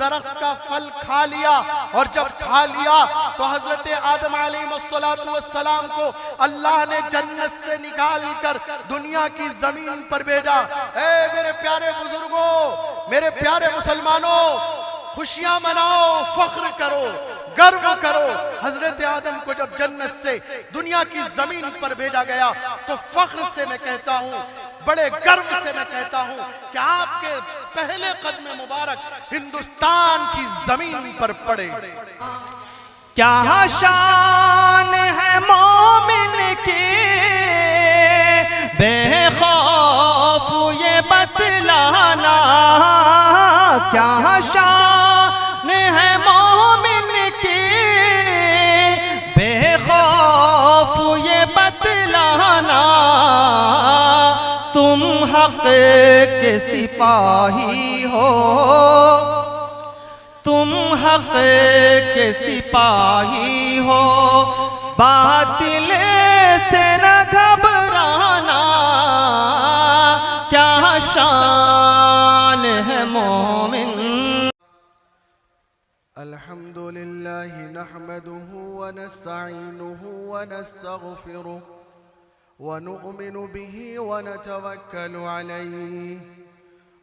दरख्त का फल खा लिया, और जब खा लिया तो हजरत आदम अलैहिस्सलाम को अल्लाह ने जन्नत से निकाल कर दुनिया की जमीन पर भेजा। ए मेरे प्यारे बुजुर्गों, मेरे प्यारे मुसलमानों, खुशियां मनाओ, फख्र करो, गर्व करो। हजरत आदम को जब जन्नत से दुनिया की जमीन पर भेजा गया तो फख्र से मैं कहता हूं, बड़े गर्व से मैं कहता हूं कि आपके पहले कदम मुबारक हिंदुस्तान की जमीन पर पड़े। क्या शान है मोमिन की बेखौफ ये बतलाना, क्या शान है मोमिन की बेखौफ ये बतलाना। तुम हक़ के सिपाही हो, तुम हक़ के सिपाही हो, बातिल से न घबराना। क्या शान है मोमिन। अल्हम्दुलिल्लाहि नहमदुहु व नस्तईनुहु व नस्तगफिरुहु व नु'मिनु बिही व नतवक्कलु अलैहि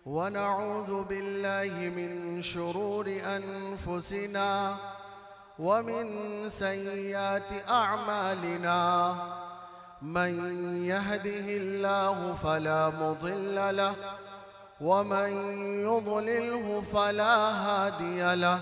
व नऊज़ु बिल्लाहि मिन शुरूरि अनफुसिना व मिन सय्यिआति अअमालिना। मन यहदिहिल्लाहु फला मुदिल्ल लहु व मन युद्लिल्हु फला हादिय लहु।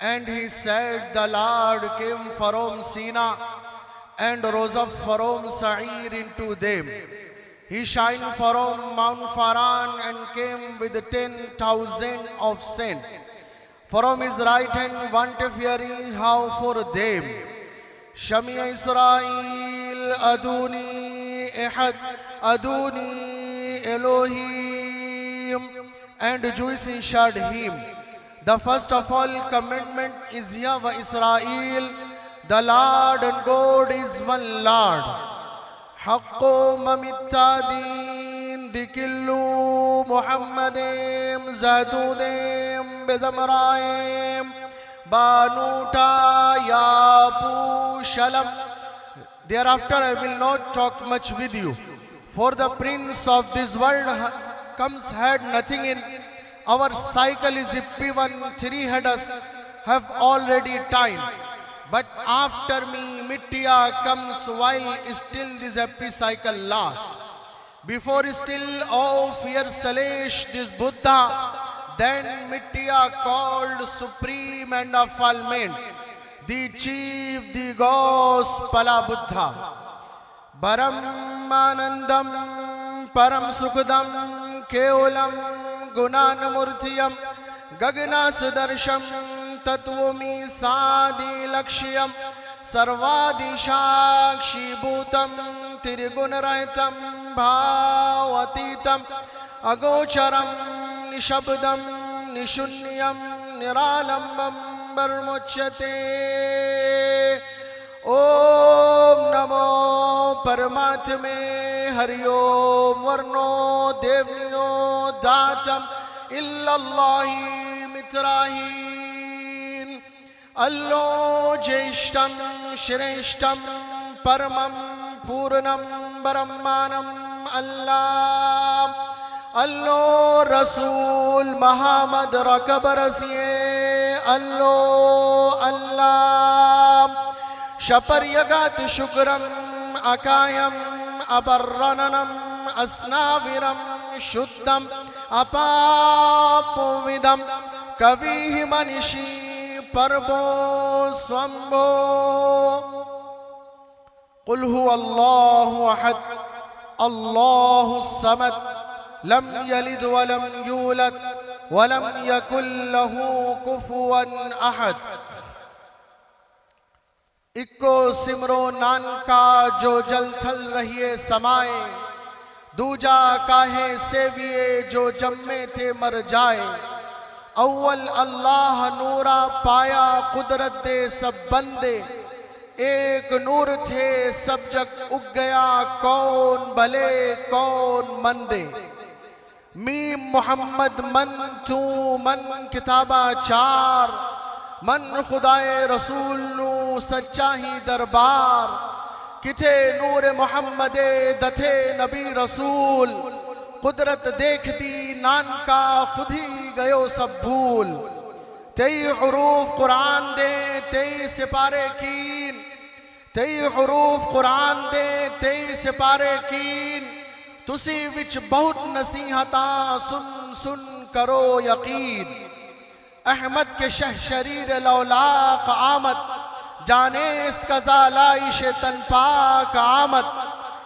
And he said, the Lord came from Sina and rose up from Sa'ir into them. He shined from Mount Faran and came with 10,000 of saints. From his right hand one fearing how for them. Shami Israel Aduni Ehad Aduni Elohim, and Jews answered him, the first of all commandment is Yahweh Israel, the Lord and God is one Lord. Haqqo mamittadin dikillu Muhammadim zadudim bedamraim banuta yabu shalam. Thereafter I will not talk much with you, for the prince of this world comes had nothing in. Our cycle is P1, 3 headers have already time, but after me Mitya comes while still this epicycle lasts. Before still of year Salesh, this Buddha, then Mitya called supreme and affirmant, the chief, the Gospala Buddha. Brahmanandam Param Sukhdam Keolam Gunanamurtiyam Gaganasadarsham Tatvomi Sadi Lakshyam Sarvadishakshi Bhutam Tirigunaraitam Bhavatitam Agocharam Nishabdam Nishunyam Niralambam Barmochate. Om Namo Paramatme Hari Om Varno Devniyo Datam Illallahi Mitrahin Allo Jeshtam Shreshtam Paramam Purnam Brahmanam Allah Allo Rasul Muhammad Rakabarasiye Allo Allah Shaparyagat Shukram Akayam Abarrananam Asnaviram Shuddam Apapuvidam Kavihi Manishi Parbo Swambo Qul huwa Allahu ahad Allahu samad Lam yalid wa lam yulad wa lam yakul lahu kufuwan ahad. इक्को सिमरो नानका जो जल थल रहिए समाए दूजा काहे सेविए जो जम्मे थे मर जाए अव्वल अल्लाह नूरा पाया कुदरत दे सब बंदे एक नूर थे सब जग उग गया कौन भले कौन मंदे मीम मोहम्मद मन तू मन किताबा चार मन खुदाए रसूल नू सच्चा ही दरबार किथे नूर मोहम्मदे दथे नबी रसूल कुदरत देख दी नान का खुद ही गयो सब भूल तेई हुरूफ कुरान दे तेई सिपारे कीन तेई हुरूफ कुरान दे तेई सिपारे कीन तुसी विच बहुत नसीहता सुन सुन करो यकीन अहमद के शह शरीर लौलाक आमद जाने इस कज़ालाइश तन पाक आमद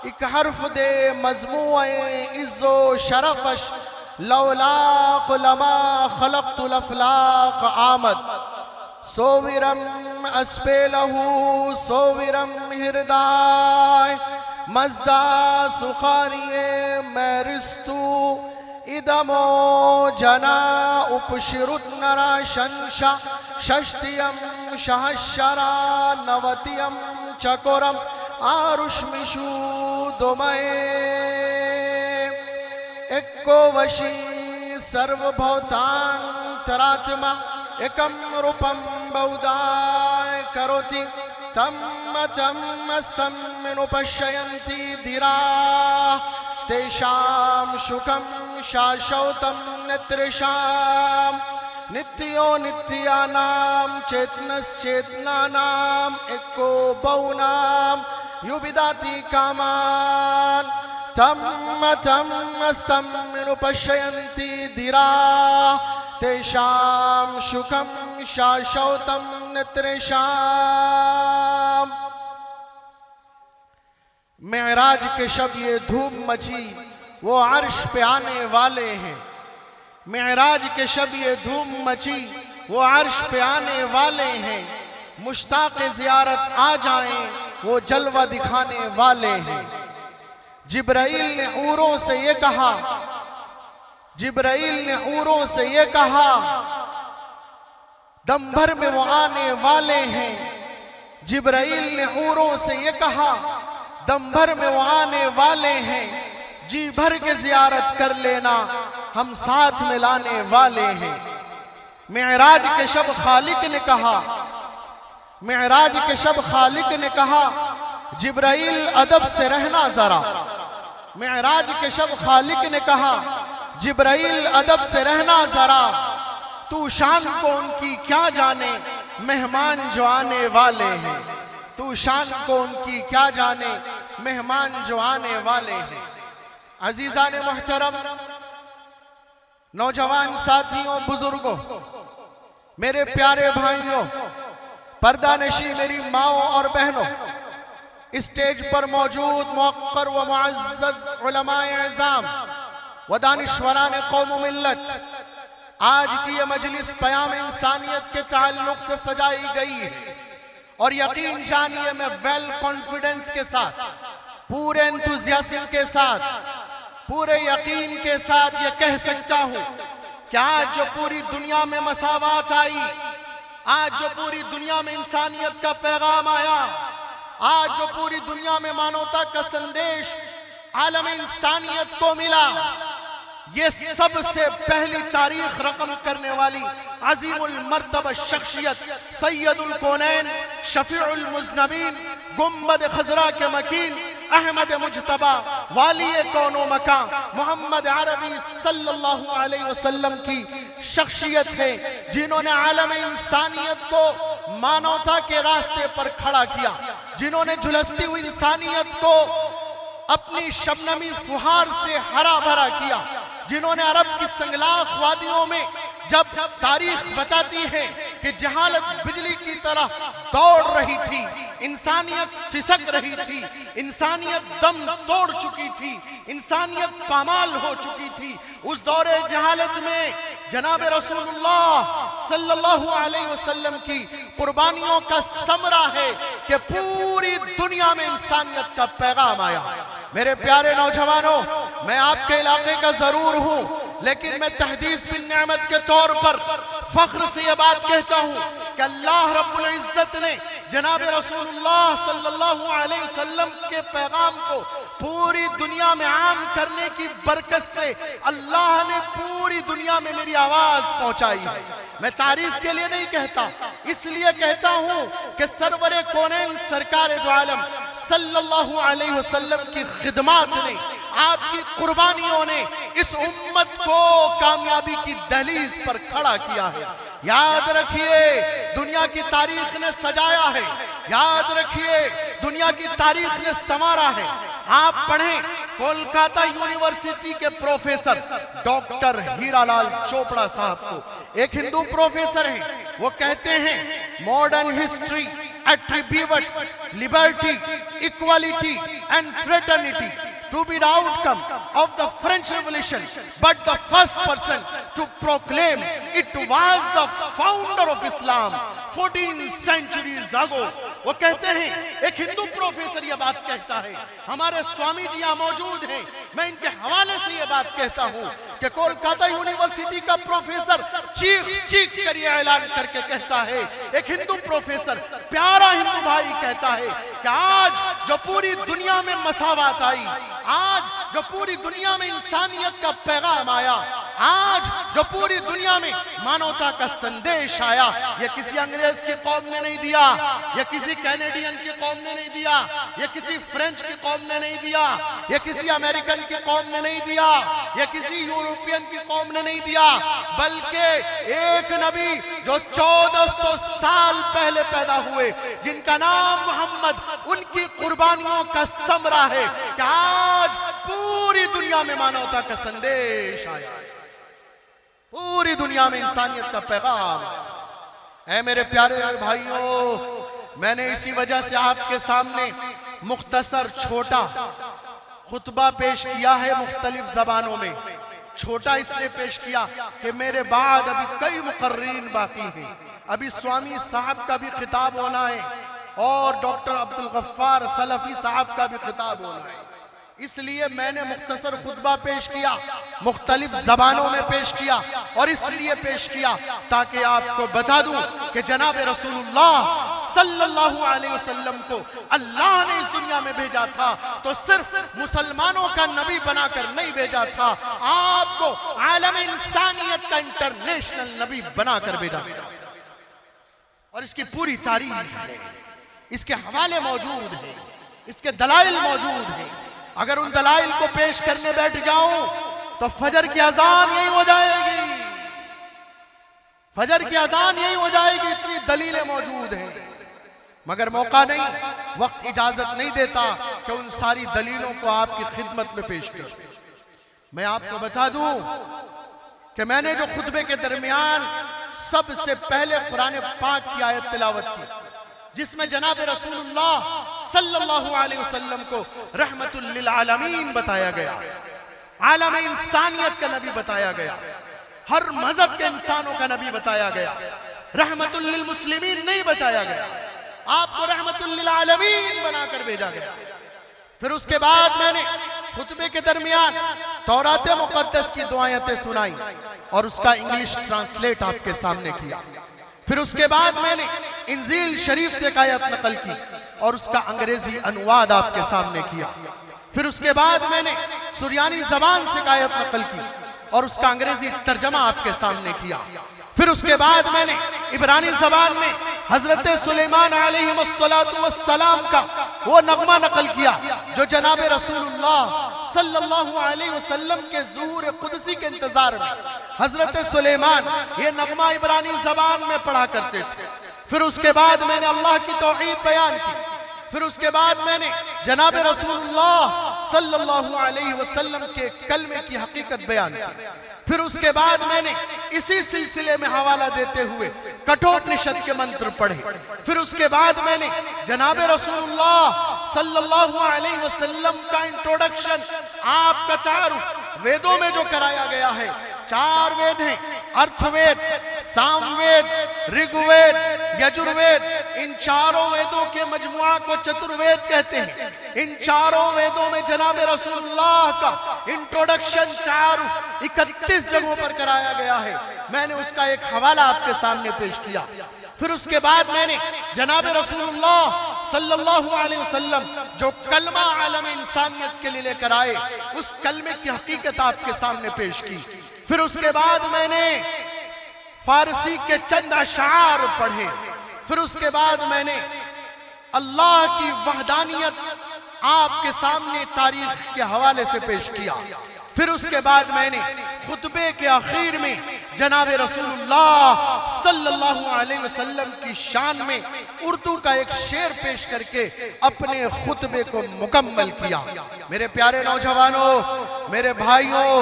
एक हर्फ दे मजमुए इज्जो शरफश लौलाक लमा खलक़तुल अफ़लाक आमद सोविरम अस्पेलहू सोविरम हिरदाय मज़दा सुखारिये मैरिस्तु इदमो जना उपशिरुत्नरा शंशा षष्टियम सहस्रा नवतियम चकोरम आरुष्मिषु दोमये एको वशी सर्वभूतांतरात्मा एकम रूपम बहुदाय करोति तम स्तम्मिनुपश्यन्ति धीरा तेषां सुखं शाश्वतं नित्रेषां नित्यो नित्यानां चेतनश्चेतनानां एको बहुनां युविदाति कामान् तम स्तम्मिनुपश्यन्ति धीरा तेषां सुखं शाश्वतं नित्रेषां। मेराज के शब ये धूम मची वो अर्श पे आने वाले हैं। मेराज के शब ये धूम मची वो अर्श पे आने वाले हैं। मुश्ताक़ ज़ियारत आ जाएं वो जलवा दिखाने वाले हैं। जिब्राइल ने हूरों से ये कहा, जिब्राइल ने हूरों से ये कहा दम भर में वो आने वाले हैं। जिब्राइल ने हूरों से ये कहा दम भर में वो आने वाले हैं। जी भर के ज़ियारत कर लेना हम साथ में लाने वाले हैं। मेराज के शब खालिक ने कहा, मेराज के शब खालिक ने कहा जिब्राइल अदब से रहना जरा। मेराज के शब खालिक ने कहा जिब्राइल अदब से रहना जरा। तू शान को उनकी क्या जाने मेहमान जो आने वाले हैं। तू शान को उनकी क्या जाने मेहमान जो आने वाले हैं। अजीजान मोहतरम, नौजवान साथियों, बुजुर्गों, मेरे प्यारे भाइयों, पर्दानशी मेरी माओ और बहनों, स्टेज पर मौजूद मुअक्कर व मुअज़्ज़ज़ उलमाए इज़ाम व दानिश्वरान कौम व मिल्लत, आज की ये मजलिस क़याम इंसानियत के ताल्लुक से सजाई गई है और यकीन जानिए मैं वेल कॉन्फिडेंस के साथ, पूरे एंथुसियाज्म के साथ, पूरे यकीन के साथ ये कह सकता हूं कि आज जो पूरी दुनिया में मसावात आई, आज जो पूरी दुनिया में इंसानियत का पैगाम आया, आज जो पूरी दुनिया में मानवता का संदेश आलम इंसानियत को मिला, ये सबसे पहली तारीख रकम करने वाली अजीमुल मर्तबा शख्सियत सैयदुल कौनैन शफीउल मुज़नबीन गुम्बद खजरा के मकीन अहमद मुजतबा वाली कौनो मकां मोहम्मद अरबी सल्लल्लाहु अलैहि वसल्लम की शख्सियत है, जिन्होंने आलम इंसानियत को मानवता के रास्ते पर खड़ा किया, जिन्होंने झुलसती हुई इंसानियत को अपनी शबनमी फुहार से हरा भरा किया, जिन्होंने अरब की संगलाख वादियों में जब तारीख बताती है कि जहालत बिजली की तरह दौड़ रही थी, इंसानियत सिसक रही थी, इंसानियत दम तोड़ चुकी थी, इंसानियत पामाल हो चुकी थी, उस दौरे जहालत में जनाब रसूलुल्लाह सल्लल्लाहु अलैहि वसल्लम की कुर्बानियों का समरा है कि पूरी दुनिया में इंसानियत का पैगाम आया। मेरे प्यारे नौजवानों, मैं आपके इलाके का जरूर हूं, लेकिन मैं तहदीस बिन नेमत के तौर पर फख्र से यह बात कहता हूं कि अल्लाह रब्बुल इज्जत ने जनाब रसूलुल्लाह सल्लल्लाहु अलैहि वसल्लम के पैगाम को पूरी दुनिया में आम करने की बरकत से अल्लाह ने पूरी दुनिया में मेरी आवाज पहुंचाई है। मैं तारीफ के लिए नहीं कहता, इसलिए कहता हूं कि सरवरे कौनैन सरकार दो आलम सल्लल्लाहु अलैहि वसल्लम की खिदमत ने, आपकी कुर्बानियों ने इस उम्मत को कामयाबी की दहलीज पर खड़ा किया है। याद रखिए, दुनिया की तारीख ने सजाया है, याद रखिए दुनिया की तारीख ने संवारा है। आप पढ़ें कोलकाता यूनिवर्सिटी के प्रोफेसर डॉक्टर हीरालाल चोपड़ा साहब को, एक हिंदू प्रोफेसर हैं, वो कहते हैं modern history attributes liberty, equality and fraternity to be the outcome of the French Revolution, but the first person to proclaim it was the founder of Islam 14 centuries ago। वो कहते हैं, एक हिंदू प्रोफेसर ये बात कहता है, हमारे स्वामी जी यहाँ मौजूद हैं, मैं इनके हवाले से ये बात कहता हूँ कि कोलकाता यूनिवर्सिटी का प्रोफेसर चीख कर ये ऐलान करके कहता है, एक हिंदू प्रोफेसर, प्यारा हिंदू भाई कहता है कि आज जो पूरी दुनिया में मसावात आई, आज जो पूरी दुनिया में इंसानियत का पैगाम आया, आज जो पूरी दुनिया में मानवता का संदेश आया, ये किसी अंग्रेज की कौम ने नहीं दिया, ये किसी कैनेडियन की कौम ने नहीं दिया, ये किसी फ्रेंच की कौम ने नहीं दिया, ये किसी अमेरिकन की कौम ने नहीं दिया, ये किसी यूरोपियन की कौम ने नहीं दिया, बल्कि एक नबी जो 1400 साल पहले पैदा हुए, जिनका नाम मोहम्मद, उनकी कुर्बानियों का समरा है कि आज पूरी दुनिया में मानवता का संदेश आया, पूरी दुनिया में इंसानियत का पैगाम आया। ऐ मेरे प्यारे भाइयों, मैंने इसी वजह से आपके सामने मुख्तसर छोटा खुतबा पेश किया है मुख्तलिफ जबानों में। छोटा इसलिए पेश किया कि मेरे बाद अभी कई मुकर्रीन बाकी हैं, अभी स्वामी साहब का भी खिताब होना है और डॉक्टर अब्दुल गफ्फार सलफी साहब का भी खिताब होना है, इसलिए मैंने मुख्तसर खुतबा पेश किया, मुख्तलिफ जबानों में पेश किया, और इसलिए पेश किया ताकि आपको बता दूं कि जनाब रसूलुल्लाह सल्लल्लाहु अलैहि वसल्लम को अल्लाह ने इस दुनिया में भेजा था तो सिर्फ मुसलमानों का नबी बनाकर नहीं भेजा था, आपको आलम इंसानियत का इंटरनेशनल नबी बनाकर भेजा गया था। और इसकी पूरी तारीख है, इसके हवाले मौजूद है, इसके दलाइल मौजूद है। अगर उन दलाइल को पेश करने बैठ जाऊं तो फजर की अजान यही हो जाएगी, फजर की अजान यही हो जाएगी, इतनी दलीलें मौजूद हैं। मगर मौका नहीं, वक्त इजाजत नहीं देता कि उन सारी दलीलों को आपकी खिदमत में पेश कर। मैं आपको बता दूं कि मैंने जो खुतबे के दरमियान सबसे पहले कुरान पाक की आयत तिलावत की, जिसमें जनाब रसूलुल्लाह सल्लल्लाहु अलैहि वसल्लम को रहमतुल लिल आलमीन बताया गया, आलम इंसानियत का नबी बताया गया, हर मजहब के इंसानों का नबी बताया गया, रहमतुल लिल मुस्लिमीन नहीं बताया गया, आपको रहमतुल लिल आलमीन बनाकर भेजा गया। फिर उसके बाद मैंने खुतबे के दरमियान तौरात मुकद्दस की दो आयतें सुनाई और उसका इंग्लिश ट्रांसलेट आपके सामने किया। फिर उसके बाद मैंने इंजील शरीफ से एक आयत नकल की और उसका अंग्रेजी अनुवाद आपके सामने किया। फिर उसके बाद मैंने सुरियानी जबान से एक आयत नकल की और उसका अंग्रेजी तर्जमा आपके सामने किया। फिर उसके बाद मैंने इब्रानी जबान में हजरत सुलेमान अलैहिस्सलातु वस्सलाम का वो नगमा नकल किया जो जनाब रसूलुल्लाह सल्लल्लाहु अलैहि वसल्लम के ज़ुहूर कुदसी के इंतजार में हजरत सुलेमान ये नगमा इब्रानी जबान में पढ़ा करते थे। फिर उसके बाद मैंने अल्लाह की तौहीद बयान की। फिर उसके बाद मैंने जनाब रसूलुल्लाह सल्लल्लाहु अलैहि वसल्लम के कलमे की हकीकत बयान की। फिर उसके बाद मैंने इसी सिलसिले में हवाला देते हुए कठोपनिषद के मंत्र पढ़े। फिर उसके बाद मैंने जनाब रसूलुल्लाह सल्लल्लाहु अलैहि वसल्लम का इंट्रोडक्शन आपका तारुफ वेदों में जो कराया गया है, 4 वेद हैं, अर्थवेद, सामवेद, ऋग्वेद, यजुर्वेद, इन चारों वेदों के मजमुआ को चतुर्वेद कहते हैं। इन चारों वेदों में जनाब रसूलुल्लाह का इंट्रोडक्शन 31 जगहों पर कराया गया है। मैंने उसका एक हवाला आपके सामने पेश किया। फिर उसके बाद मैंने जनाब रसूलुल्लाह सल्लल्लाहु अलैहि वसल्लम जो कलमा आलम इंसानियत के लिए लेकर आए, उस कलमे की हकीकत आपके सामने पेश की। फिर उसके बाद मैंने फारसी के चंद अशार पढ़े। फिर उसके बाद मैंने अल्लाह की वहदानियत आपके सामने तारीख के हवाले से पेश किया। फिर उसके बाद मैंने खुतबे के आखिर में जनाब रसूलुल्लाह सल्लल्लाहु अलैहि वसल्लम की शान में उर्दू का एक शेर पेश करके अपने खुतबे को मुकम्मल किया। मेरे प्यारे नौजवानों, मेरे भाइयों,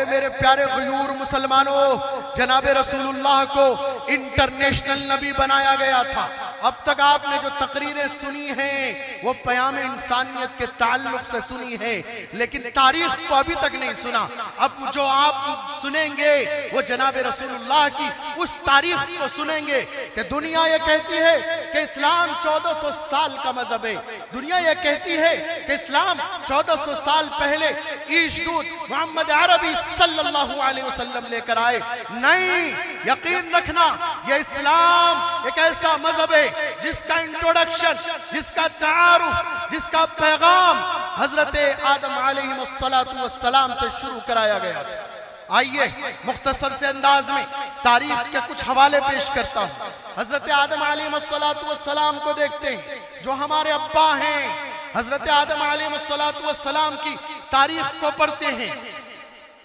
मेरे प्यारे गयूर मुसलमानों, जनाब रसूलुल्लाह को इंटरनेशनल नबी बनाया गया था। अब तक आपने जो तकरीरें सुनी हैं वो पयाम इंसानियत के ताल्लुक से सुनी है, लेकिन तारीख को अभी तक नहीं सुना। अब जो आप सुनेंगे वो जनाब रसूलुल्लाह की उस तारीख को सुनेंगे कि दुनिया ये कहती है कि इस्लाम 1400 साल का मजहब है। दुनिया ये कहती है कि इस्लाम 1400 साल पहले ईशदूत मोहम्मद अरबी सल्लल्लाहु अलैहि वसल्लम लेकर आए। नहीं, यकीन रखना, ये इस्लाम एक ऐसा मजहब है जिसका इंट्रोडक्शन, जिसका तारुफ, जिसका पैगाम हजरत आदम अलैहिस्सलातु वस्सलाम से शुरू कराया गया था। आइए मुख्तसर से अंदाज में तारीख के कुछ हवाले पेश करता हूँ। हजरत आदम अलैहिस्सलातु वस्सलाम को देखते हैं जो हमारे अब्बा हैं। हजरत आदम अलैहिस्सलातु वस्सलाम की तारीख को पढ़ते हैं।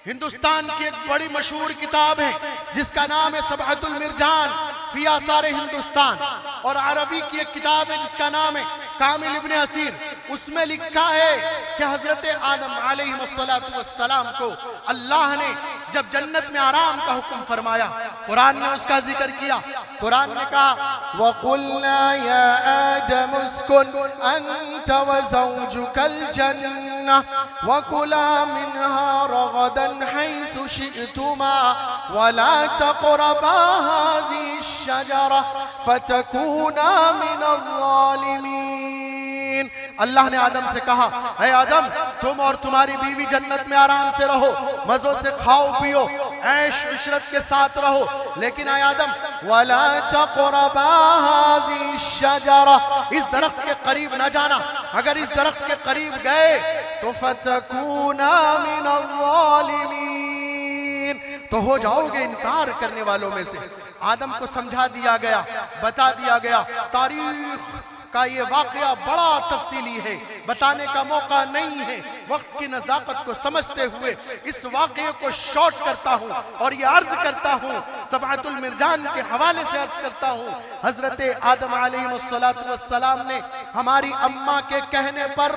हिंदुस्तान की एक बड़ी मशहूर किताब है जिसका नाम है सबअतुल मिर्जान फी आसार हिंदुस्तान, और अरबी की एक किताब है जिसका नाम है कामिल इब्न असीर। उसमें लिखा है कि हजरत आदम अलैहिस्सलातु वस्सलाम को अल्लाह ने जब जन्नत में आराम का हुक्म फरमाया, कुरान ने उसका जिक्र किया। कुरान ने कहा वक़ुल्ना या आदम उस्कुन अंत व ज़ौजुकल जन्नह वकुला मिन्हा रगदन हैसु शि'तुमा वला तक़रबा हाज़िहि शजरा फतकूना मिनज़ ज़ालिमीन। अल्लाह ने आदम से कहा, है आदम, तुम और तुम्हारी बीवी जन्नत में आराम से रहो, मजों से खाओ पियो, ऐश इशरत के साथ रहो, लेकिन है आदम वला तक़रबा हाज़िहि शजरा, इस दरख्त के करीब न जाना। अगर इस दरख्त के करीब गए तो फतकूना मिनज़ ज़ालिमीन, तो हो जाओगे इनकार करने वालों में से। आदम को समझा दिया गया, बता दिया गया। तारीख का ये वाकया बड़ा तफसीली है, बताने का मौका नहीं है। वक्त की नज़ाकत को समझते हुए इस वाकये को शॉर्ट करता हूँ और ये अर्ज करता हूँ, सबअतुल मिर्जान के हवाले से अर्ज करता हूँ। हजरत आदम अलैहिस्सलातु वस्सलाम ने हमारी अम्मा के कहने पर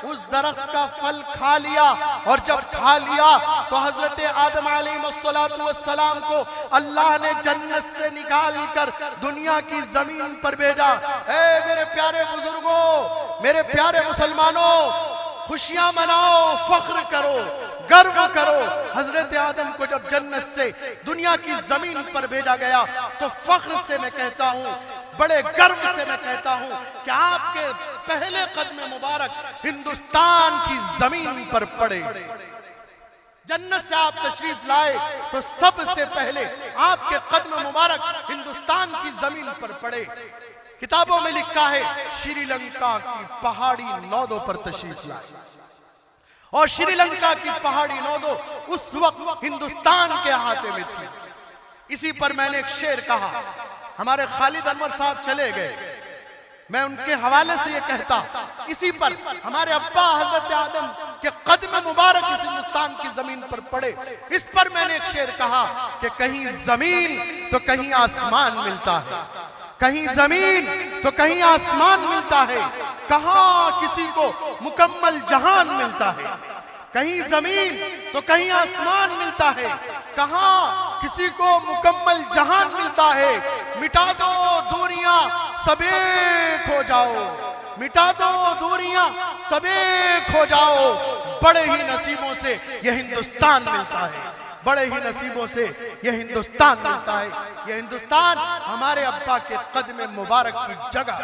उस दरख्त का फल खा लिया, और जब खा लिया तो हजरत आदम अलैहिस्सलाम को अल्लाह ने जन्नत से निकाल कर दुनिया की जमीन पर भेजा। ए मेरे प्यारे बुजुर्गों, मेरे प्यारे मुसलमानों, खुशियां मनाओ, फख्र करो, गर्व करो। हजरत आदम को जब जन्नत से दुनिया की जमीन पर भेजा गया तो फख्र से मैं कहता हूं, बड़े गर्व से मैं कहता हूं कि आपके पहले कदम मुबारक हिंदुस्तान की जमीन पर पड़े। जन्नत से आप तशरीफ लाए तो सबसे पहले आपके कदम मुबारक हिंदुस्तान की जमीन पर पड़े। किताबों में लिखा है श्रीलंका की पहाड़ी नौदों पर तशरीफ लाए, और श्रीलंका की पहाड़ी नौदों उस वक्त हिंदुस्तान के अहाते में थी। इसी पर मैंने एक शेर कहा, हमारे खालिद अनवर साहब चले गए, मैं उनके हवाले से ये कहता, इसी पर हमारे अब्बा हजरत आदम के कदम मुबारक इस हिंदुस्तान की जमीन पर पड़े। इस पर मैंने एक शेर कहा कि कहीं जमीन तो कहीं आसमान मिलता है, कहीं जमीन तो कहीं आसमान मिलता है, कहां किसी को मुकम्मल जहान मिलता है। कहीं जमीन तो कहीं आसमान मिलता है, कहां किसी को मुकम्मल जहान मिलता है। मिटा दो दूरियां सब एक हो जाओ, मिटा दो दूरियां सब एक हो जाओ। बड़े ही नसीबों से यह हिंदुस्तान मिलता है, बड़े ही नसीबों से यह हिंदुस्तान मिलता है। यह हिंदुस्तान हमारे अब्बा के कदम मुबारक की जगह।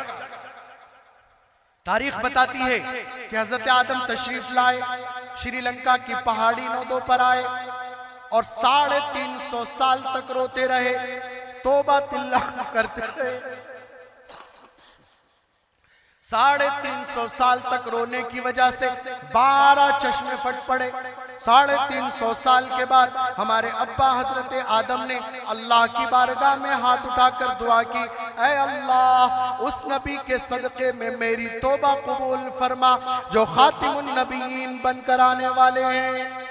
तारीख बताती है कि हजरत आदम तशरीफ लाए, श्रीलंका की पहाड़ी नौदों पर आए और 350 साल तक रोते रहे, तौबा तिल्ला करते रहे। 350 साल तक रोने की वजह से 12 चश्मे फट पड़े। 350 साल के बाद हमारे अब्बा हजरत आदम ने अल्लाह की बारगाह में हाथ उठाकर दुआ की, ऐ अल्लाह, उस नबी के सदक़े में मेरी तौबा कबूल फरमा जो खातिमुन नबीयीन बनकर आने वाले हैं।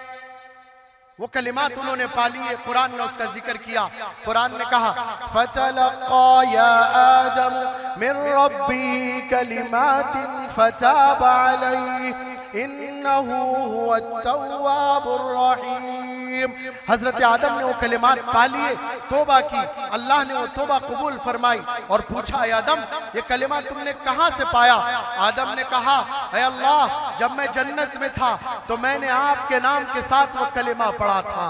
वो कलिमात उन्होंने पाली है, कुरान ने उसका जिक्र किया। कुरान ने कहा, फतलक़ा या आदम मिन रब्बिही कलिमातिन फताब अलैहि इन्नहु हुवत-तव्वाबुर रहीम। हजरत आदम ने वो कलिमात पा लिए, तौबा की, अल्लाह ने वो तौबा कबूल फरमाई और पूछा, ऐ आदम, ये कलिमा तुमने कहां से पाया? आदम ने कहा, ऐ अल्लाह, जब मैं जन्नत में था तो मैंने आपके नाम के साथ वो कलिमा पढ़ा था,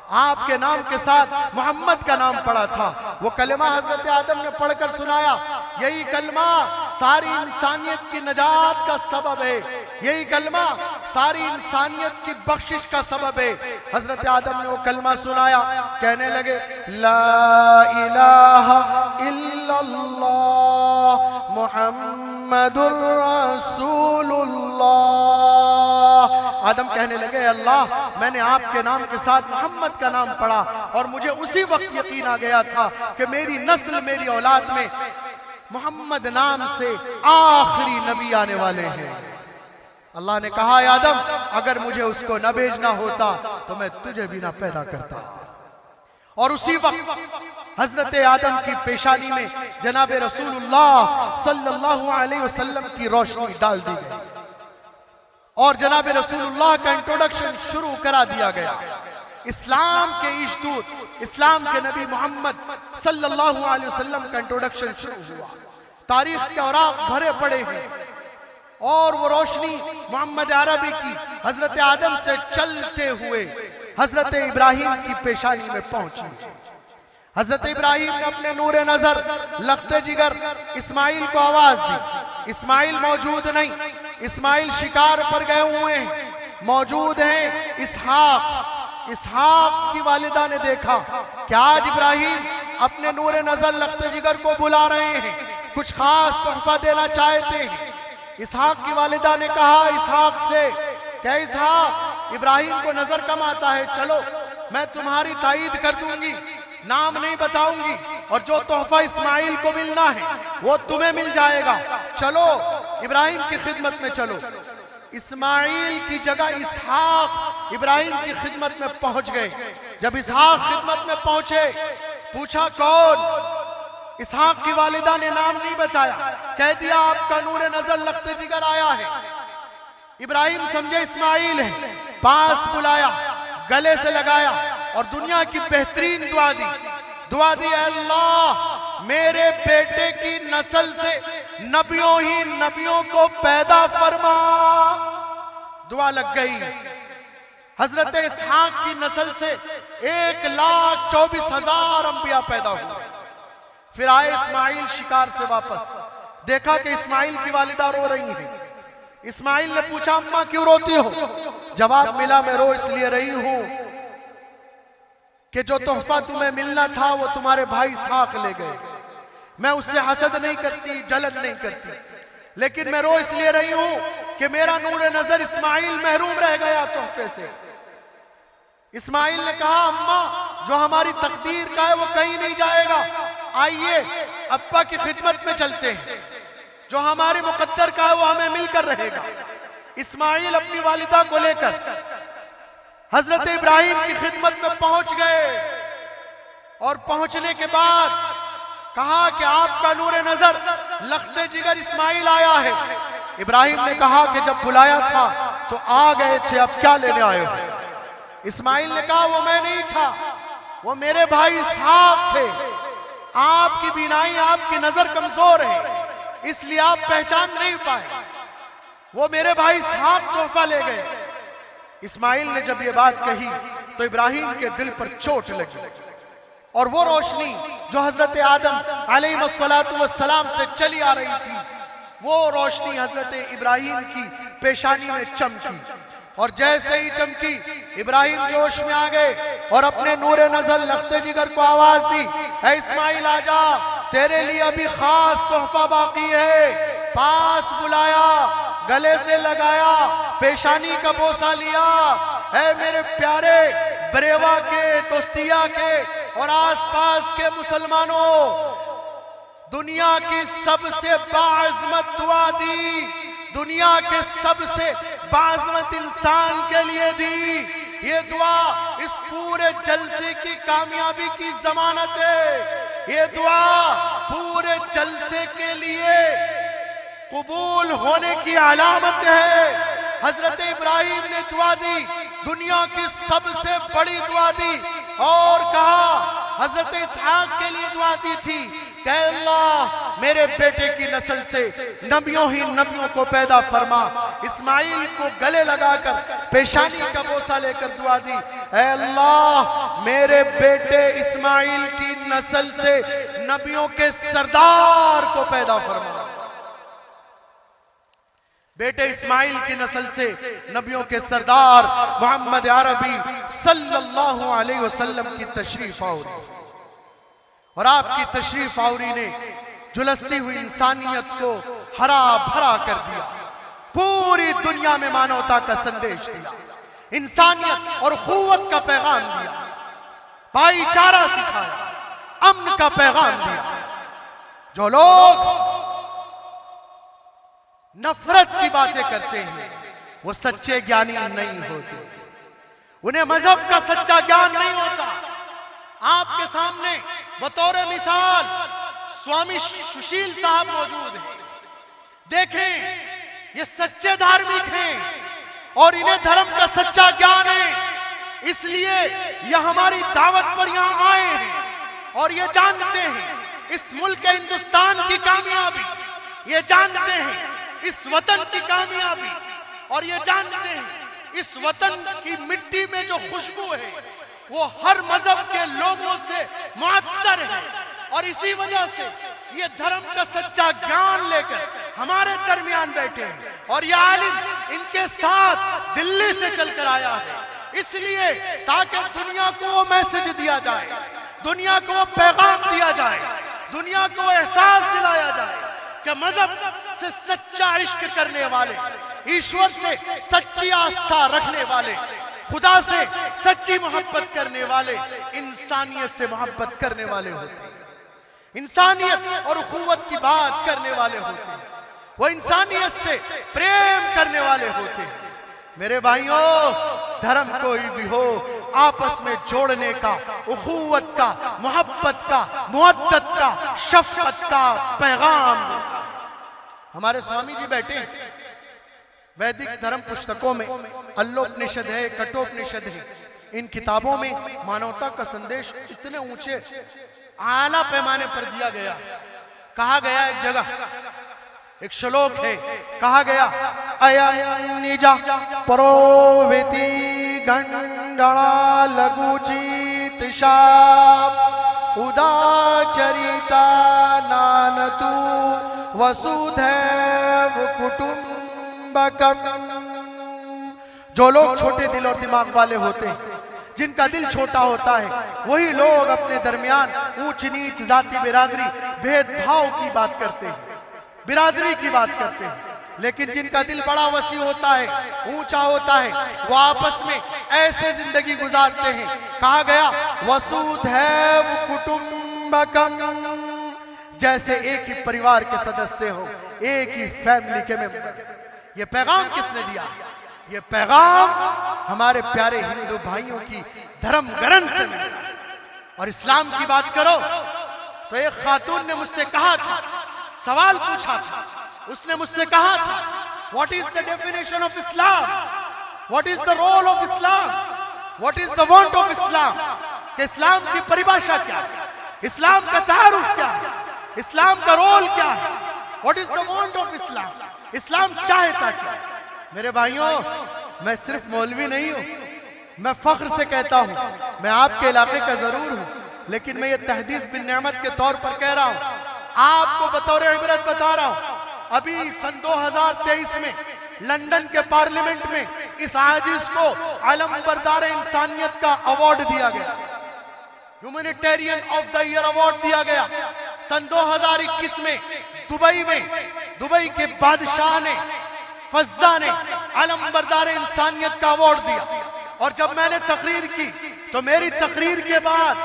आपके नाम के साथ मोहम्मद का नाम पढ़ा था। वो कलिमा हजरत आदम ने पढ़कर सुनाया। यही कलमा सारी इंसानियत की नजात का सबब है, यही कलमा सारी इंसानियत की बख्शिश का सबब है। हजरत आदम ने वो कलमा सुनाया, कहने लगे, ला इलाहा इल्लल्लाह मुहम्मदुर रसूलुल्लाह। आदम कहने लगे, अल्लाह, मैंने आपके नाम के साथ मोहम्मद का नाम पढ़ा और मुझे उसी वक्त यकीन आ गया था कि मेरी नस्ल, मेरी औलाद में मोहम्मद नाम से आखिरी नबी आने वाले हैं। अल्लाह ने कहा, आदम, अगर मुझे उसको न भेजना होता तो मैं तुझे भी ना पैदा करता। और उसी वक्त हजरत आदम की पेशानी में जनाब रसूलुल्लाह सल्लल्लाहु अलैहि वसल्लम की रोशनी डाल दी गई और जनाब रसूलुल्लाह का इंट्रोडक्शन शुरू करा दिया गया। इस्लाम के इश्तूत, इस्लाम के नबी मोहम्मद सल्लल्लाहु अलैहि वसल्लम का इंट्रोडक्शन शुरू हुआ। तारीख के औराक भरे पड़े हैं और वो रोशनी मोहम्मद अरबी की हजरत आदम से चलते हुए हजरत इब्राहिम की पेशानी में पहुंची। हजरत इब्राहिम ने अपने नूरे नजर लख्ते जिगर इस्माइल को आवाज दी। इस्माइल मौजूद नहीं, इस्माइल शिकार पर गए हुए हैं, मौजूद हैं इसहाक। इसहाक की वालिदा ने देखा कि आज इब्राहिम अपने नूरे नजर लख्ते जिगर को बुला रहे हैं, कुछ खास तोहफा देना चाहते हैं। इसहाक की वालिदा ने कहा इसहाक से, क्या इसहाक, इब्राहिम को नजर कम आता है, चलो मैं तुम्हारी ताईद कर दूंगी, नाम नहीं बताऊंगी और जो तोहफा इस्माइल को मिलना है वो तुम्हें मिल जाएगा, चलो इब्राहिम की खिदमत में चलो। इस्माइल की जगह इसहाक इब्राहिम की खिदमत में पहुंच गए। जब इसहाक खिदमत में पहुंचे, पूछा कौन? इसहाक की वालिदा ने नाम नहीं बताया, कह दिया आपका नूरे नजर लख्ते जिगर आया है। इब्राहिम समझे इस्माइल है, पास बुलाया, गले से लगाया और दुनिया की बेहतरीन दुआ दी। दुआ दी, अल्लाह मेरे बेटे की नस्ल से नबियों ही नबियों को पैदा फरमा। दुआ लग गई। हजरत इसहाक की नस्ल से 1,24,000 अंबिया पैदा हुए। फिर आए इस्माइल शिकार से वापस, देखा कि इस्माइल की वालिदा रो रही है। इस्माइल ने पूछा, अम्मा क्यों रोती हो? जवाब मिला, मैं रो इसलिए रही हूं कि जो तोहफा तुम्हें मिलना था वो तुम्हारे भाई इसहाक ले गए। मैं उससे हसद नहीं करती, जलन नहीं करती, लेकिन मैं रो इसलिए रही हूं कि मेरा नूर नजर इस्माइल महरूम रह गया तोहफे से। इस्माइल ने कहा, अम्मा जो हमारी तकदीर का है वो कहीं नहीं जाएगा, आइए अब्बा की खिदमत में चलते हैं। जो हमारे मुकद्दर का है वो हमें मिलकर रहेगा। इस्माइल अपनी वालिदा को लेकर हजरत इब्राहिम की खिदमत में पहुंच गए और पहुंचने के बाद कहा कि आपका नूर नजर लख्ते जिगर इस्माइल आया है। इब्राहिम ने कहा कि जब बुलाया था तो आ गए थे, अब क्या लेने आए हो? इस्माइल ने कहा, वो मैं नहीं था, वो मेरे भाई इसहाक थे। आपकी बीनाई, आपकी नजर कमजोर है, इसलिए आप पहचान नहीं पाए। वो मेरे भाई इसहाक तोहफा ले गए। इस्माइल ने जब ये बात कही तो इब्राहिम के दिल पर चोट लगी और वो रोशनी जो हजरत आदम अलैहिस्सलाम से चली आ रही थी, वो रोशनी हजरत इब्राहिम की पेशानी में चमकी। और जैसे ही चमकी, इब्राहिम जोश में आ गए और अपने नूरे नजर लख्ते जिगर को आवाज दी, ऐ इस्माइल आजा, तेरे लिए अभी खास तोहफा बाकी है। पास बुलाया, गले से लगाया, पेशानी का बोसा लिया। है मेरे प्यारे बरेवा के, दोस्तिया के और आसपास के मुसलमानों, दुनिया की सबसे बाअज़मत दुआ दी, दुनिया के सबसे बाअज़मत इंसान के लिए दी। ये दुआ इस पूरे जलसे की कामयाबी की जमानत है। ये दुआ पूरे जलसे के लिए कबूल होने की अलामत है। हजरत इब्राहिम ने दुआ दी, दुनिया की सबसे बड़ी दुआ दी और कहा, हजरत इसहाक के लिए दुआ दी थी कि अल्लाह मेरे बेटे की नस्ल से नबियों ही नबियों को पैदा फरमा। इस्माइल को गले लगाकर पेशानी का बोसा लेकर दुआ दी, ऐ अल्लाह मेरे बेटे इस्माइल की नस्ल से नबियों के सरदार को पैदा फरमा। बेटे इस्माइल की नस्ल से नबियों के सरदार मोहम्मद अरबी सल्लल्लाहु अलैहि वसल्लम की तशरीफ आवरी, और आपकी तशरीफ आवरी ने झुलसती हुई इंसानियत को हरा भरा कर दिया। पूरी दुनिया में मानवता का संदेश दिया, इंसानियत और खुवत का पैगाम दिया, भाईचारा सिखाया, अमन का पैगाम दिया। जो लोग नफरत की बातें करते हैं वो सच्चे ज्ञानी नहीं होते, उन्हें मजहब का सच्चा ज्ञान नहीं होता। आपके सामने बतौर मिसाल स्वामी सुशील साहब मौजूद हैं। देखें, ये सच्चे धार्मिक हैं और इन्हें धर्म का सच्चा ज्ञान है, इसलिए ये हमारी दावत पर यहां आए हैं और ये जानते हैं इस मुल्क हिंदुस्तान की कामयाबी, ये जानते हैं इस वतन की कामयाबी, और ये जानते हैं इस वतन की मिट्टी में जो खुशबू है वो हर मजहब के लोगों से मुअत्तर है। और इसी वजह से ये धर्म का सच्चा ज्ञान लेकर हमारे दरमियान बैठे हैं और ये आलिम इनके साथ दिल्ली से चलकर आया है, इसलिए ताकि दुनिया को वो मैसेज दिया जाए, दुनिया को वो पैगाम दिया जाए, दुनिया को एहसास दिलाया जाए कि मजहब से सच्चा इश्क करने वाले, ईश्वर से सच्ची आस्था रखने वाले, खुदा से सच्ची मोहब्बत करने वाले इंसानियत से मोहब्बत करने वाले होते हैं, इंसानियत और उखुवत की बात करने वाले होते हैं, वो इंसानियत से प्रेम करने वाले होते हैं। मेरे भाइयों, धर्म कोई भी हो, आपस में जोड़ने का, उखुवत का, मोहब्बत का, मुअद्दत का, शफकत का पैगाम देता है। हमारे स्वामी जी बैठे हैं, वैदिक धर्म पुस्तकों में अल्लोपनिषद है, कठोपनिषद है, इन किताबों में मानवता का संदेश इतने ऊंचे आला पैमाने पर दिया गया। कहा गया एक जगह, एक श्लोक है, कहा गया अयम निजा परोविति गंडा लघुचित शाप उदाचरिता नानतु वसुधैव कुटुंबकम। जो लोग छोटे दिल और दिमाग वाले होते हैं, जिनका दिल छोटा होता है, वही लोग अपने दरमियान ऊंच नीच, जाति बिरादरी, भेदभाव की बात करते हैं, बिरादरी की बात करते हैं। लेकिन जिनका दिल बड़ा वसी होता है, ऊंचा होता है, वो आपस में ऐसे जिंदगी गुजारते हैं। कहा गया वसुधैव कुटुंबकम, जैसे एक ही परिवार के सदस्य हो, एक ही फैमिली के मेंबर। ये पैगाम किसने दिया? ये पैगाम हमारे प्यारे हिंदू भाइयों की धर्म ग्रंथ से मिला। और इस्लाम की बात करो तो एक खातून ने मुझसे कहा था, सवाल पूछा था, उसने मुझसे कहा था what is the definition of Islam, what is the role of Islam, what is the want of Islam, कि इस्लाम की परिभाषा क्या है, इस्लाम का तारुफ क्या है, इस्लाम का रोल क्या है, what is the want of Islam, Islam चाहता क्या है। मेरे भाइयों, मैं सिर्फ मौलवी नहीं हूं, मैं फख्र से कहता हूं, मैं आपके इलाके का जरूर हूं, लेकिन मैं ये तहदीस बिन नेमत के तौर पर कह रहा हूं, आपको बतौर इबरत बता रहा हूं। अभी सन 2023 में लंदन के पार्लियामेंट में इस आजिज को आलम बरदार इंसानियत का अवार्ड दिया गया, humanitarian of the year award दिया गया। सन 2021 में दुबई के बादशाह ने, फज्जा ने आलम बरदार इंसानियत का अवार्ड दिया। और जब मैंने तकरीर की तो मेरी तकरीर के बाद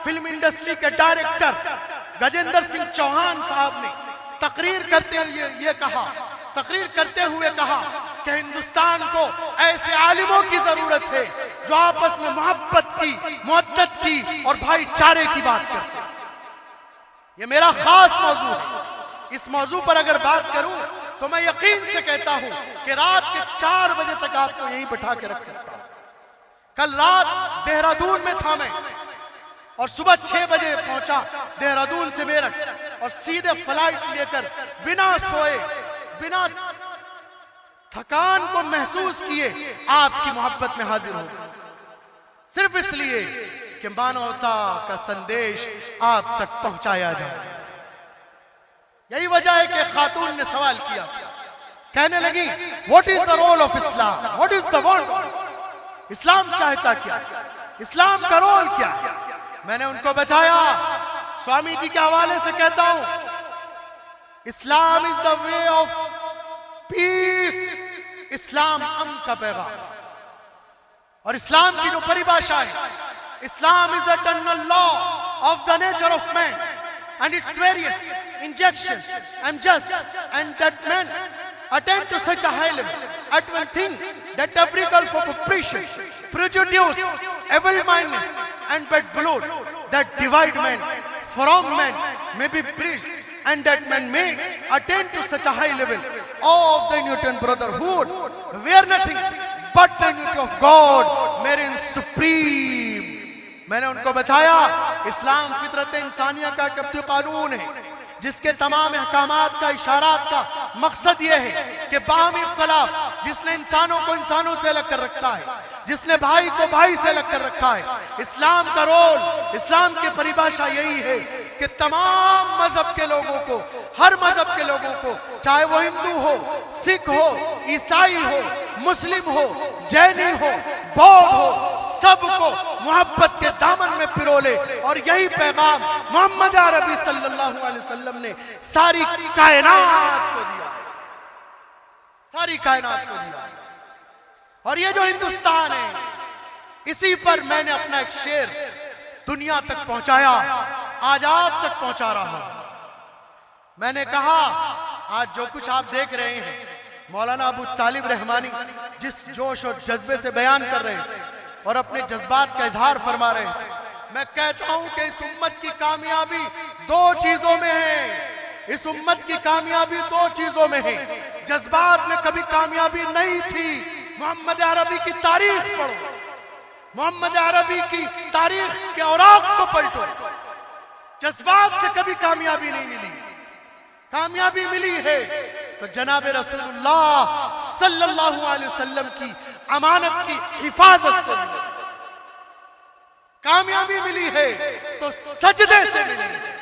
फिल्म इंडस्ट्री के डायरेक्टर गजेंद्र सिंह चौहान साहब ने तकरीर करते हुए कहा कि हिंदुस्तान को ऐसे आलिमों की जरूरत है जो आपस में मोहब्बत की, मुअद्दत की और भाईचारे की बात करते हैं। ये मेरा खास मौजू है। इस मौजू पर अगर बात करूं तो मैं यकीन से कहता हूं कि रात के 4 बजे तक आपको यहीं बैठा के रख सकता हूं। कल रात देहरादून में था मैं, और सुबह 6 बजे पहुंचा देहरादून से मेरठ, और सीधे फ्लाइट लेकर बिना सोए, बिना थकान को महसूस किए आपकी मोहब्बत में हाजिर हो, सिर्फ इसलिए कि मानवता का संदेश आप तक पहुंचाया जाए। यही वजह है कि खातून ने सवाल किया था, कहने लगी what is the role of Islam, what is the want, Islam चाहता क्या, इस्लाम का रोल क्या। मैंने उनको बताया, स्वामी जी के हवाले से कहता हूं, Islam is the way of peace, Islam अमन का पैगाम। और इस्लाम की जो परिभाषा है, Islam is eternal law of the nature of man and its various injections and just and that men attain to such a high level at one thing that every gulf of oppression, prejudice, evil-mindedness and bad blood that divide men from men may be bridged, and that man may attain to such a high level of the Newton brotherhood where nothing but the unity of God wherein supreme। मैंने उनको बताया, इस्लाम फितरत इंसानिया का कब्ती कानून है, जिसके तमाम अहकामात का, इशारात का मकसद यह है कि बाहमी इख्तलाफ, जिसने इंसानों को इंसानों से अलग कर रखा है, जिसने भाई को भाई से अलग कर रखा है, इस्लाम का रोल, इस्लाम की परिभाषा यही है कि तमाम मजहब के लोगों को, हर मजहब के लोगों को, चाहे वो हिंदू हो, सिख हो, ईसाई हो, मुस्लिम हो, जैनी हो, बौद्ध हो, सबको मोहब्बत के दामन में पिरोले। और यही पैगाम मोहम्मद अरबी सल्लल्लाहु अलैहि वसल्लम ने सारी कायनात को दिया, सारी कायनात को दिया। और ये जो हिंदुस्तान है, इसी पर मैंने अपना एक शेर दुनिया तक पहुंचाया, आज आप तक पहुंचा रहा हूं। मैंने कहा, आज जो कुछ आप देख रहे हैं, मौलाना अबू तालिब रहमानी जिस जोश और जज्बे से बयान कर रहे थे और अपने जज्बात का इजहार फरमा रहे थे, मैं कहता हूं कि इस उम्मत की कामयाबी 2 चीजों में है। इस उम्मत की कामयाबी 2 चीजों में है। जज्बात में कभी कामयाबी नहीं थी। मोहम्मद अरबी की तारीख पढ़ो, मोहम्मद अरबी की तारीख के औराक को पलटो। जज्बात से कभी कामयाबी नहीं मिली, कामयाबी मिली है तो जनाब रसूलुल्लाह सल्लल्लाहु अलैहि वसल्लम की अमानत की हिफाजत से मिली। कामयाबी मिली है तो सजदे से मिली है।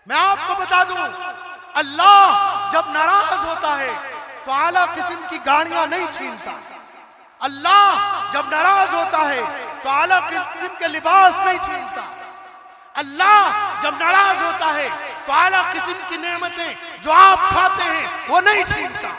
मैं आपको बता दूं, अल्लाह जब नाराज होता है तो आला किस्म की गाड़ियां नहीं छीनता। अल्लाह जब नाराज होता है तो आला किस्म के लिबास नहीं छीनता। अल्लाह जब नाराज होता है तो आला किस्म की नेमतें जो आप खाते हैं वो नहीं छीनता।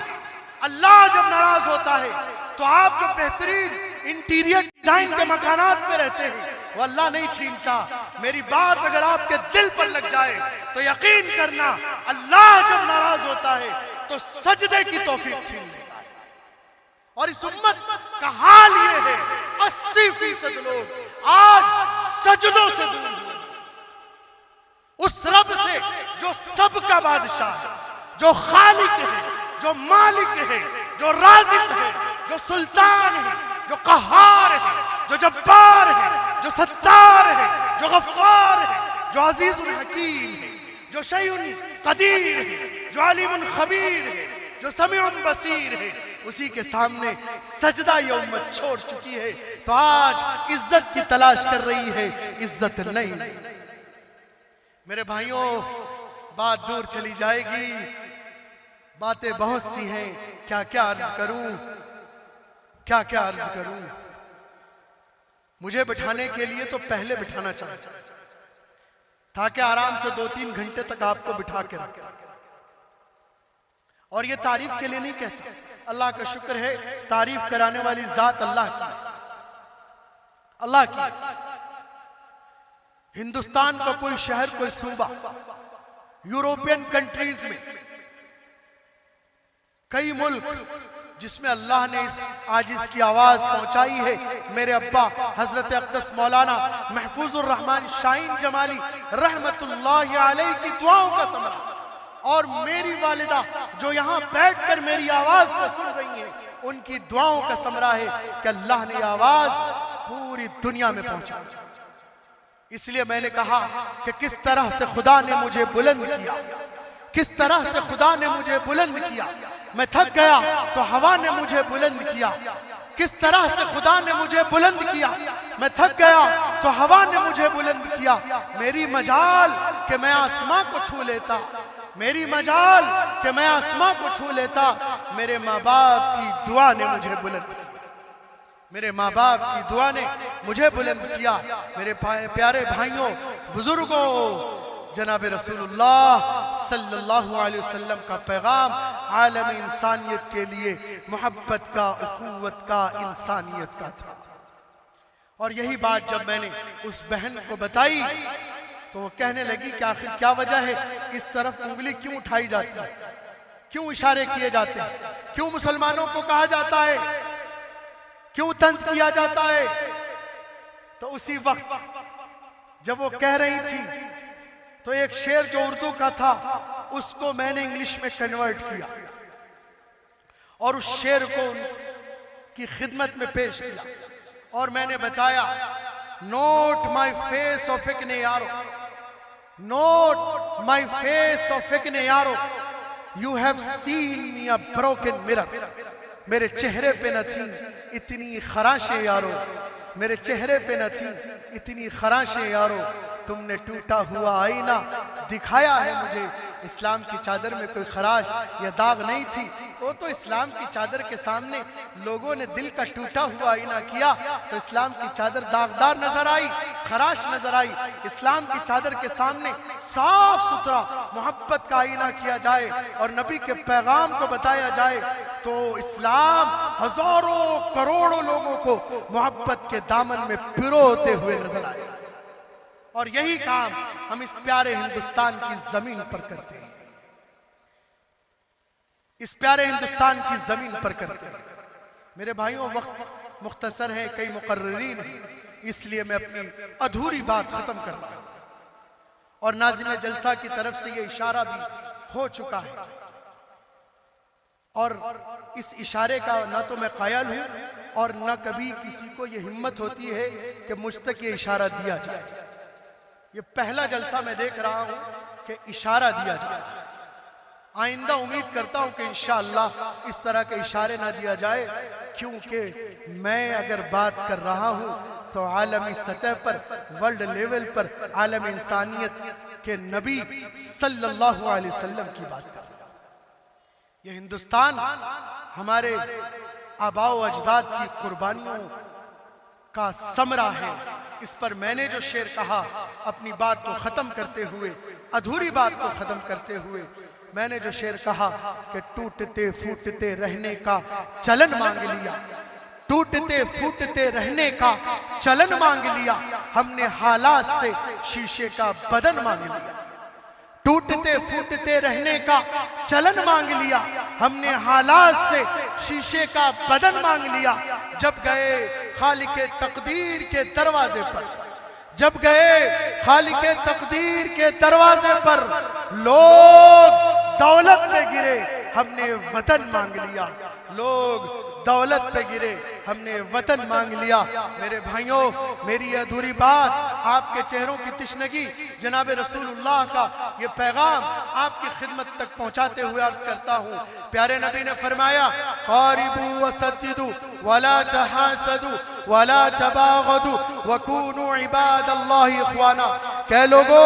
अल्लाह जब नाराज होता है तो आप जो बेहतरीन इंटीरियर डिजाइन के मकानात में रहते हैं वो अल्लाह नहीं छीनता। मेरी बात अगर आपके दिल पर लग जाए तो यकीन करना, अल्लाह जब नाराज होता है तो सजदे की तौफीक छीन लेता है। और इस उम्मत का हाल ये है, 80% लोग आज सजदों से दूर हुए। उस रब से जो सबका बादशाह है, जो खालिक है, जो मालिक है, जो राज़िक है, जो सुल्तान है, जो कहार है, जो जब्बार है, जो सत्तार है, जो गफ्फार है, जो अजीजुल हकीम है, जो शैउन कदीर है, जो अलीमुन खबीर है, जो समीउन बसीर है, उसी के सामने सजदा ये उम्मत छोड़ चुकी है। तो आज इज्जत की तलाश कर रही है, इज्जत नहीं। मेरे भाइयों, बात दूर चली जाएगी, बातें बहुत सी हैं, क्या क्या अर्ज करूं, क्या क्या अर्ज करूं। मुझे बिठाने के लिए तो पहले बिठाना चाहिए ताकि आराम से 2-3 घंटे तक आपको बिठा के रखता। और ये तारीफ के लिए नहीं कहता, अल्लाह का शुक्र है तारीफ कराने वाली जात अल्लाह की, अल्लाह की। हिंदुस्तान का कोई शहर, कोई सूबा, यूरोपियन कंट्रीज में कई मुल्क जिसमें अल्लाह ने इस आज इसकी आवाज पहुंचाई है। मेरे अब्बा हजरत अक़दस मौलाना महफूजुर रहमान शाहीन जमाली रहमतुल्लाहि अलैहि की दुआओं का समरा, और मेरी वालिदा जो यहाँ बैठकर मेरी आवाज को सुन रही हैं, उनकी दुआओं का समरा है कि अल्लाह ने आवाज पूरी दुनिया में पहुंचा। इसलिए मैंने कहा कि किस तरह से खुदा ने मुझे बुलंद किया, किस तरह से खुदा ने मुझे बुलंद किया। मैं थक गया तो हवा ने मुझे बुलंद किया। किस तरह से खुदा ने मुझे बुलंद किया, मैं थक गया तो हवा ने मुझे बुलंद किया। मेरी मजाल कि मैं आसमां को छू लेता, मेरी मजाल कि मैं आसमां को छू लेता। मेरे माँ बाप की दुआ ने मुझे बुलंद किया, मेरे माँ बाप की दुआ ने मुझे बुलंद किया। मेरे प्यारे भाइयों, बुजुर्गों, जनाब रसूलुल्लाह सल्लल्लाहु अलैहि वसल्लम का पैगाम आलम इंसानियत के लिए मोहब्बत का, उखुवत का, इंसानियत का था। और यही बात जब मैंने उस बहन को बताई तो वो कहने लगी कि आखिर क्या वजह है, इस तरफ उंगली क्यों उठाई जाती है, क्यों इशारे किए जाते हैं, क्यों मुसलमानों को कहा जाता है, क्यों तंज किया जाता है। तो उसी वक्त जब वो कह रही थी तो एक शेर जो उर्दू का था उसको मैंने इंग्लिश में कन्वर्ट किया और उस शेर को उनकी खिदमत में पेश किया और मैंने बताया, नोट माई फेस ऑफ इकने यारो, नोट माई फेस ऑफ इकने यारो, you have seen me a broken mirror. मेरे चेहरे पे न थी इतनी खराशें यारो, मेरे चेहरे पे न थी इतनी खराशें यारो, तुमने टूटा हुआ आईना दिखाया है मुझे। इस्लाम की चादर में कोई खराश या दाग नहीं थी, वो तो इस्लाम की चादर के सामने लोगों ने दिल का टूटा हुआ आईना किया तो इस्लाम की चादर दागदार नजर आई, खराश नजर आई। इस्लाम की चादर के सामने साफ सुथरा मोहब्बत का आईना किया जाए और नबी के पैगाम को बताया जाए तो इस्लाम हजारों करोड़ों लोगों को मोहब्बत के दामन में पिरोते हुए नजर आए। और यही काम हम इस प्यारे हिंदुस्तान की जमीन पर करते हैं, इस प्यारे हिंदुस्तान की जमीन पर करते हैं। मेरे भाइयों, वक्त मुख्तसर है, कई मुकर्रिरीन हैं, इसलिए मैं अपनी अधूरी बात खत्म कर रहा हूं और नाज़िम जलसा की तरफ से ये इशारा भी हो चुका है। और इस इशारे का ना तो मैं कायल हूं और ना कभी किसी को ये हिम्मत होती है कि मुझ तक ये इशारा दिया जाए। ये पहला जलसा मैं देख रहा हूं कि इशारा दिया जाए। आइंदा उम्मीद करता हूं कि इंशाअल्लाह इस तरह के इशारे ना दिया जाए, क्योंकि मैं अगर बात कर रहा हूं तो आलमी सतह पर, वर्ल्ड लेवल पर आलम इंसानियत के नबी सल्लल्लाहु अलैहि वसल्लम की बात कर रहा हूं। ये हिंदुस्तान हमारे आबाओ अजदाद की कुर्बानियों का समरा है। इस पर मैंने जो शेर कहा, अपनी बात को खत्म करते हुए, अधूरी बात को खत्म करते हुए, मैंने जो शेर कहा कि टूटते फूटते रहने का चलन मांग लिया, टूटते फूटते रहने का चलन मांग लिया, हमने हालात से शीशे का बदन मांग लिया। टूटते फूटते रहने का चलन मांग लिया, हमने हालात से शीशे का बदन मांग लिया। जब गए खालिके तकदीर के दरवाजे पर, जब गए खालिके तकदीर के दरवाजे पर, लोग दौलत पे गिरे, हमने वतन मांग लिया। लोग दौलत पे गिरे, हमने वतन मांग लिया। मेरे भाइयों, मेरी अधूरी बात, आपके चेहरों की तिश्नगी, जनाब रसूलुल्लाह का ये पैगाम आपकी खिदमत तक पहुंचाते हुए अर्ज करता हूं। प्यारे नबी ने फरमाया, क़ारिबू वसद्दिदू वला तहासदू वला तबागदू वकूनू इबादल्लाहि इख्वाना। कह लोगो,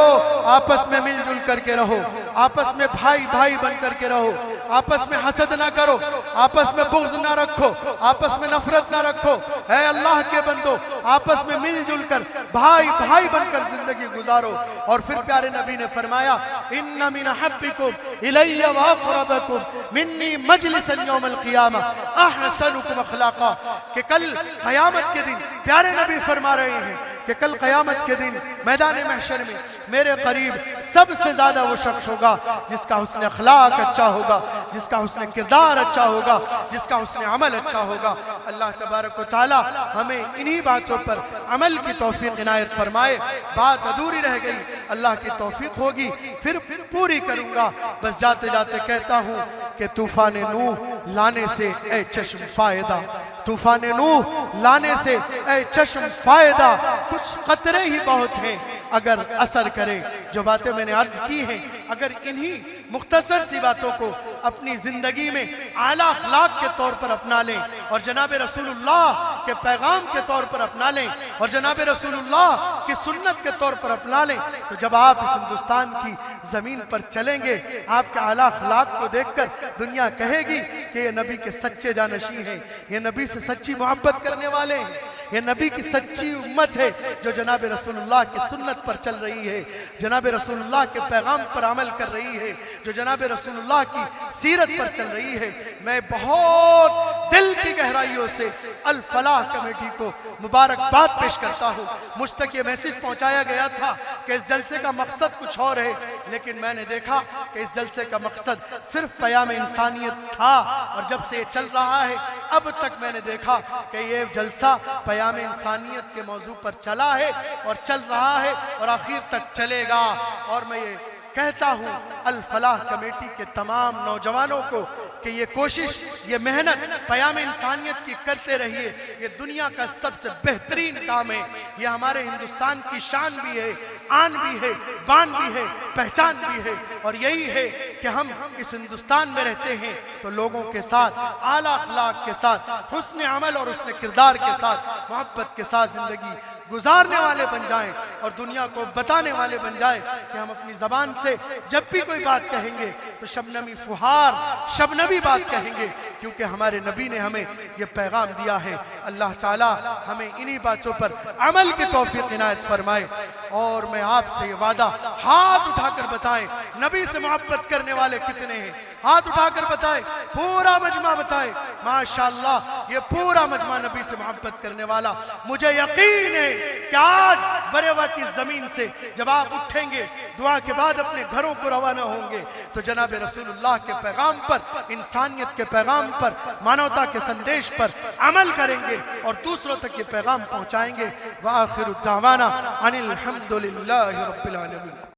आपस में मिलजुल करके रहो, आपस में भाई भाई बन करके रहो, आपस में हसद ना करो, आपस में बुग़्ज़ ना रखो, आपस में नफरत ना रखो। है अल्लाह के बंदो, आपस में मिलजुल कर भाई भाई बनकर जिंदगी गुजारो। और फिर प्यारे नबी ने फरमाया, इन्ना मिन हब्बिकुम इलैया व अक़रबकुम मिन्नी मजलिसन यौमल क़ियामा अहसनुकुम अख़लाक़ा। कि कल क़यामत के दिन, प्यारे नबी फरमा रहे हैं कि कल क़यामत के दिन मैदान महशर में मेरे करीब सबसे ज्यादा वो शख्स होगा जिसका हुस्न अखलाक अच्छा होगा, जिसका हुस्न किरदार अच्छा होगा, जिसका हुस्न अमल अच्छा होगा। अल्लाह तबारक व तआला हमें इन्हीं बातों पर अमल की तौफीक इनायत फरमाए। बात अधूरी रह गई, अल्लाह की तौफीक होगी फिर पूरी करूंगा। बस जाते जाते कहता हूं कि तूफान नूह लाने से ए चश्म फायदा, तूफान नूह लाने से ए चश्म फायदा, कुछ कतरे ही बहुत हैं अगर असर करे। जो बातें मैंने अर्ज की हैं, अगर इन्हीं मुख्तसर सी बातों को अपनी जिंदगी में आला अखलाक के तौर पर अपना लें और जनाब रसूलुल्लाह के पैगाम के तौर पर अपना लें और जनाब रसूलुल्लाह की सुन्नत के तौर पर अपना लें, तो जब आप इस हिंदुस्तान की जमीन पर चलेंगे, आपके आला अखलाक को देखकर दुनिया कहेगी कि ये नबी के सच्चे जानशी हैं, ये नबी से सच्ची मोहब्बत करने वाले हैं, ये नबी की सच्ची उम्मत है जो जनाब रसूलुल्लाह की सुन्नत पर चल रही है, जनाब रसूलुल्लाह के पैगाम पर अमल कर रही है, जो जनाब रसूलुल्लाह की सीरत पर चल रही है। मैं बहुत दिल की गहराइयों से अल फलाह कमेटी को मुबारकबाद पेश करता हूँ। मुझ तक ये मैसेज पहुँचाया गया था कि इस जलसे का मकसद कुछ और है, लेकिन मैंने देखा कि इस जलसे का मकसद सिर्फ क़याम इंसानियत था। और जब से ये चल रहा है, अब तक मैंने देखा कि ये जलसा क़याम इंसानियत के मौजू पर चला है और चल रहा है और आखिर तक चलेगा। और मैं ये कहता हूँ अल फलाह कमेटी के तमाम नौजवानों को कि ये कोशिश, ये मेहनत क़याम इंसानियत की करते रहिए। ये दुनिया का सबसे बेहतरीन काम है, ये हमारे हिंदुस्तान की शान भी है, आन भी है, बान भी है, पहचान भी है। और यही है कि हम इस हिंदुस्तान में रहते हैं तो लोगों के साथ आला अखलाक के साथ, हुस्न अमल और हुस्न किरदार के साथ, मोहब्बत के साथ जिंदगी गुजारने वाले बन जाएं और दुनिया को बताने वाले बन जाएं कि हम अपनी जबान से जब भी कोई बात कहेंगे तो शबनमी फुहार, शबनमी बात कहेंगे, क्योंकि हमारे नबी ने हमें यह पैगाम दिया है। अल्लाह ताला हमें इन्हीं बातों पर अमल की तौफीक इनायत फरमाए। और मैं आपसे ये वादा, हाथ उठाकर बताएं नबी से मोहब्बत करने वाले कितने हैं, हाथ उठाकर बताएं, पूरा मजमा बताएं। माशाअल्लाह ये पूरा मजमा नबी से मोहब्बत करने वाला। मुझे यकीन है कि आज बरेवा की जमीन से जब आप उठेंगे, दुआ के बाद अपने घरों को रवाना होंगे, तो जनाब रसूलुल्लाह के पैगाम पर, इंसानियत के पैगाम पर, मानवता के संदेश पर अमल करेंगे और दूसरों तक ये पैगाम पहुंचाएंगे। व आखिरु दावाना अनिल हम्दुलिल्लाहि रब्बिल आलमीन।